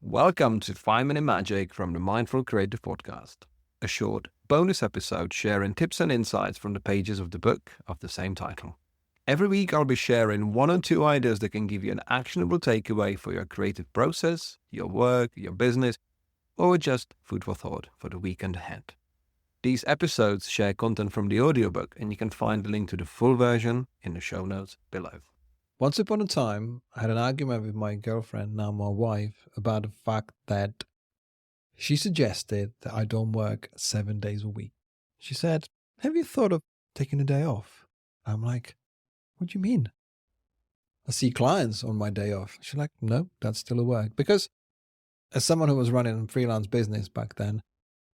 Welcome to 5 Minute Magic from the Mindful Creative Podcast, a short bonus episode sharing tips and insights from the pages of the book of the same title. Every week I'll be sharing 1 or 2 ideas that can give you an actionable takeaway for your creative process, your work, your business, or just food for thought for the weekend ahead. These episodes share content from the audiobook, and you can find the link to the full version in the show notes below. Once upon a time, I had an argument with my girlfriend, now my wife, about the fact that she suggested that I don't work 7 days a week. She said, "Have you thought of taking a day off?" I'm like, "What do you mean? I see clients on my day off." She's like, "No, that's still a work." Because as someone who was running a freelance business back then,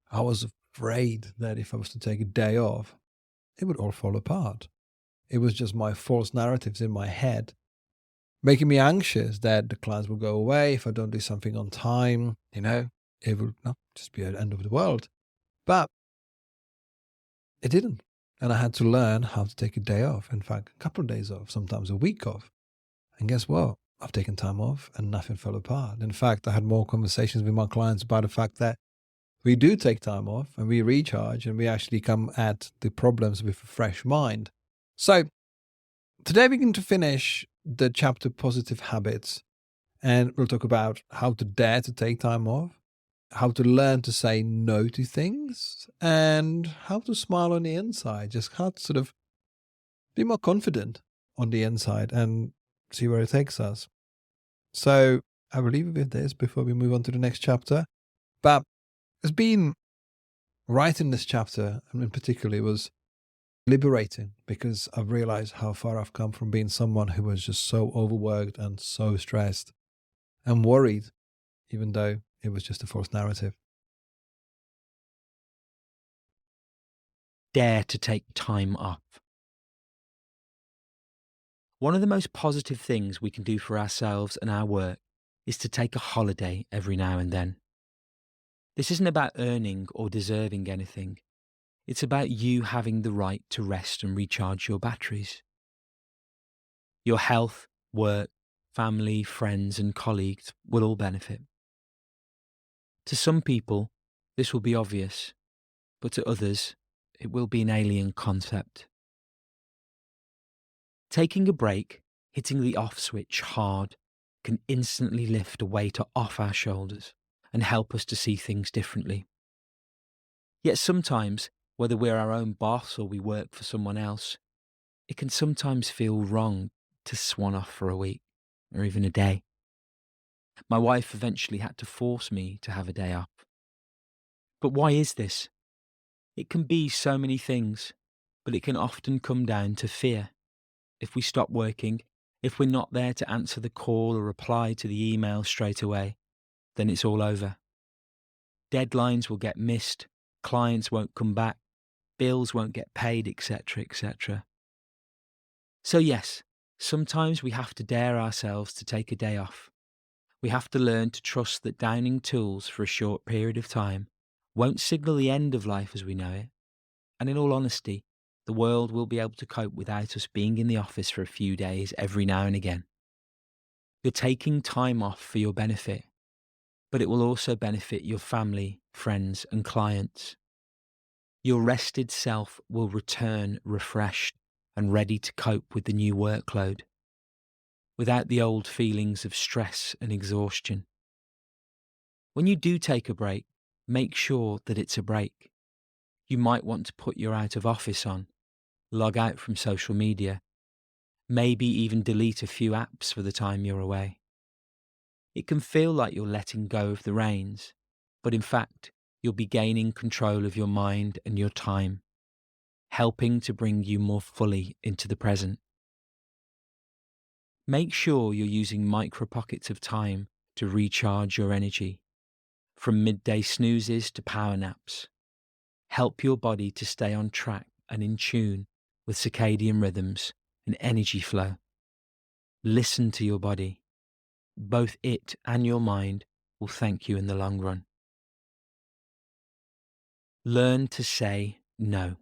I was afraid that if I was to take a day off, it would all fall apart. It was just my false narratives in my head making me anxious that the clients will go away if I don't do something on time. It will not just be the end of the world. But it didn't. And I had to learn how to take a day off. In fact, a couple of days off, sometimes a week off. And guess what? I've taken time off and nothing fell apart. In fact, I had more conversations with my clients about the fact that we do take time off and we recharge and we actually come at the problems with a fresh mind. So today we're going to finish the chapter Positive Habits, and we'll talk about how to dare to take time off, how to learn to say no to things, and how to smile on the inside, just how to sort of be more confident on the inside and see where it takes us. So I will leave you with this before we move on to the next chapter. But it's been writing this chapter, and in particular, was liberating because I've realized how far I've come from being someone who was just so overworked and so stressed and worried, even though it was just a false narrative. Dare to take time off. One of the most positive things we can do for ourselves and our work is to take a holiday every now and then. This isn't about earning or deserving anything. It's about you having the right to rest and recharge your batteries. Your health, work, family, friends, and colleagues will all benefit. To some people, this will be obvious, but to others, it will be an alien concept. Taking a break, hitting the off switch hard, can instantly lift a weight off our shoulders and help us to see things differently. Yet sometimes, whether we're our own boss or we work for someone else, it can sometimes feel wrong to swan off for a week or even a day. My wife eventually had to force me to have a day off. But why is this? It can be so many things, but it can often come down to fear. If we stop working, if we're not there to answer the call or reply to the email straight away, then it's all over. Deadlines will get missed, clients won't come back, bills won't get paid, etc., etc. So yes, sometimes we have to dare ourselves to take a day off. We have to learn to trust that downing tools for a short period of time won't signal the end of life as we know it. And in all honesty, the world will be able to cope without us being in the office for a few days every now and again. You're taking time off for your benefit, but it will also benefit your family, friends, and clients. Your rested self will return refreshed and ready to cope with the new workload, without the old feelings of stress and exhaustion. When you do take a break, make sure that it's a break. You might want to put your out of office on, log out from social media, maybe even delete a few apps for the time you're away. It can feel like you're letting go of the reins, but in fact, you'll be gaining control of your mind and your time, helping to bring you more fully into the present. Make sure you're using micro pockets of time to recharge your energy, from midday snoozes to power naps. Help your body to stay on track and in tune with circadian rhythms and energy flow. Listen to your body. Both it and your mind will thank you in the long run. Learn to say no.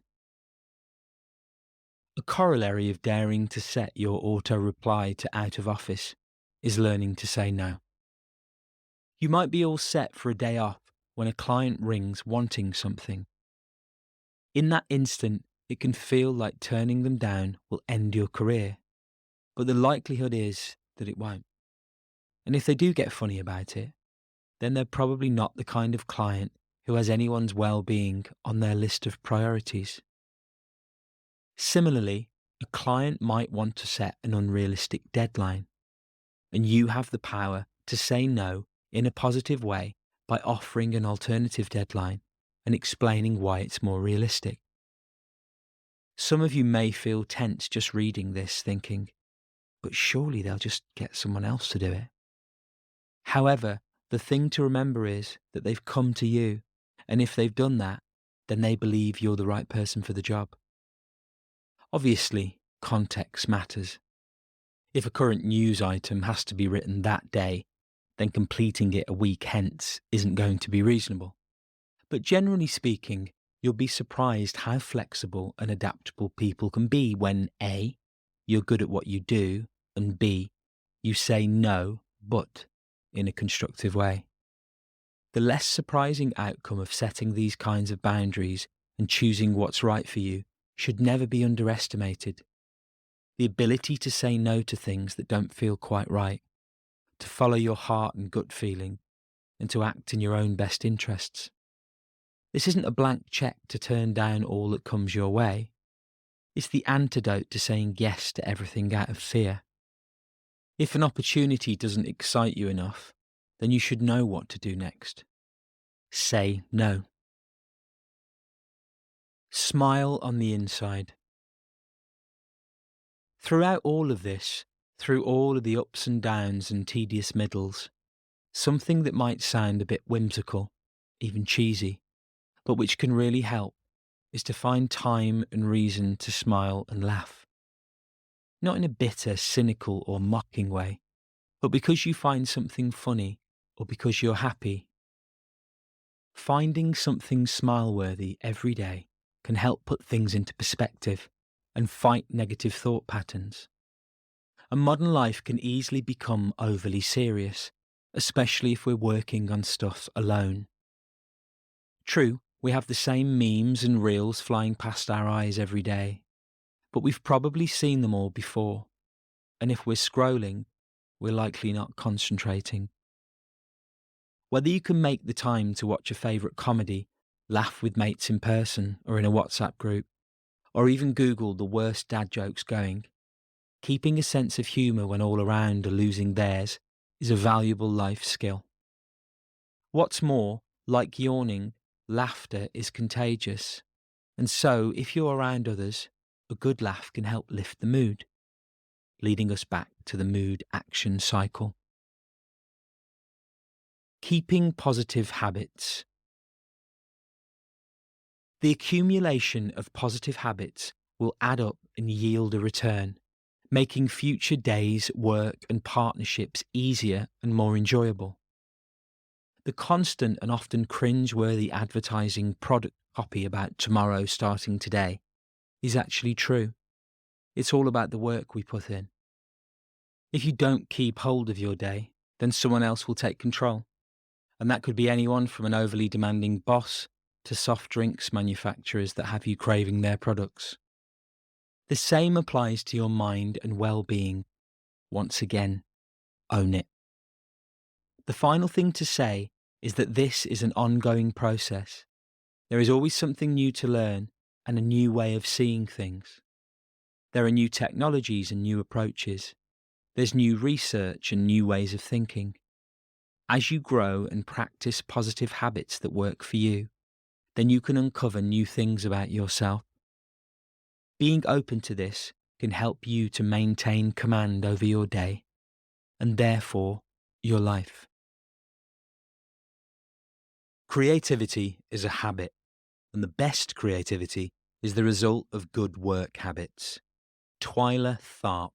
A corollary of daring to set your auto reply to out of office is learning to say no. You might be all set for a day off when a client rings wanting something. In that instant, it can feel like turning them down will end your career, but the likelihood is that it won't. And if they do get funny about it, then they're probably not the kind of client who has anyone's well-being on their list of priorities. Similarly, a client might want to set an unrealistic deadline, and you have the power to say no in a positive way by offering an alternative deadline and explaining why it's more realistic. Some of you may feel tense just reading this, thinking, but surely they'll just get someone else to do it. However, the thing to remember is that they've come to you, and if they've done that, then they believe you're the right person for the job. Obviously, context matters. If a current news item has to be written that day, then completing it a week hence isn't going to be reasonable. But generally speaking, you'll be surprised how flexible and adaptable people can be when A, you're good at what you do, and B, you say no, but in a constructive way. The less surprising outcome of setting these kinds of boundaries and choosing what's right for you should never be underestimated. The ability to say no to things that don't feel quite right, to follow your heart and gut feeling, and to act in your own best interests. This isn't a blank check to turn down all that comes your way. It's the antidote to saying yes to everything out of fear. If an opportunity doesn't excite you enough, then you should know what to do next. Say no. Smile on the inside. Throughout all of this, through all of the ups and downs and tedious middles, something that might sound a bit whimsical, even cheesy, but which can really help, is to find time and reason to smile and laugh. Not in a bitter, cynical or mocking way, but because you find something funny or because you're happy. Finding something smile-worthy every day can help put things into perspective and fight negative thought patterns. A modern life can easily become overly serious, especially if we're working on stuff alone. True, we have the same memes and reels flying past our eyes every day, but we've probably seen them all before, and if we're scrolling, we're likely not concentrating. Whether you can make the time to watch a favourite comedy, laugh with mates in person or in a WhatsApp group, or even Google the worst dad jokes going, keeping a sense of humour when all around are losing theirs is a valuable life skill. What's more, like yawning, laughter is contagious, and so if you're around others, a good laugh can help lift the mood, leading us back to the mood action cycle. Keeping positive habits. The accumulation of positive habits will add up and yield a return, making future days, work and partnerships easier and more enjoyable. The constant and often cringe-worthy advertising product copy about tomorrow starting today is actually true. It's all about the work we put in. If you don't keep hold of your day, then someone else will take control. And that could be anyone from an overly demanding boss to soft drinks manufacturers that have you craving their products. The same applies to your mind and well-being. Once again, own it. The final thing to say is that this is an ongoing process. There is always something new to learn and a new way of seeing things. There are new technologies and new approaches. There's new research and new ways of thinking. As you grow and practice positive habits that work for you, then you can uncover new things about yourself. Being open to this can help you to maintain command over your day and therefore your life. Creativity is a habit, and the best creativity is the result of good work habits. Twyla Tharp.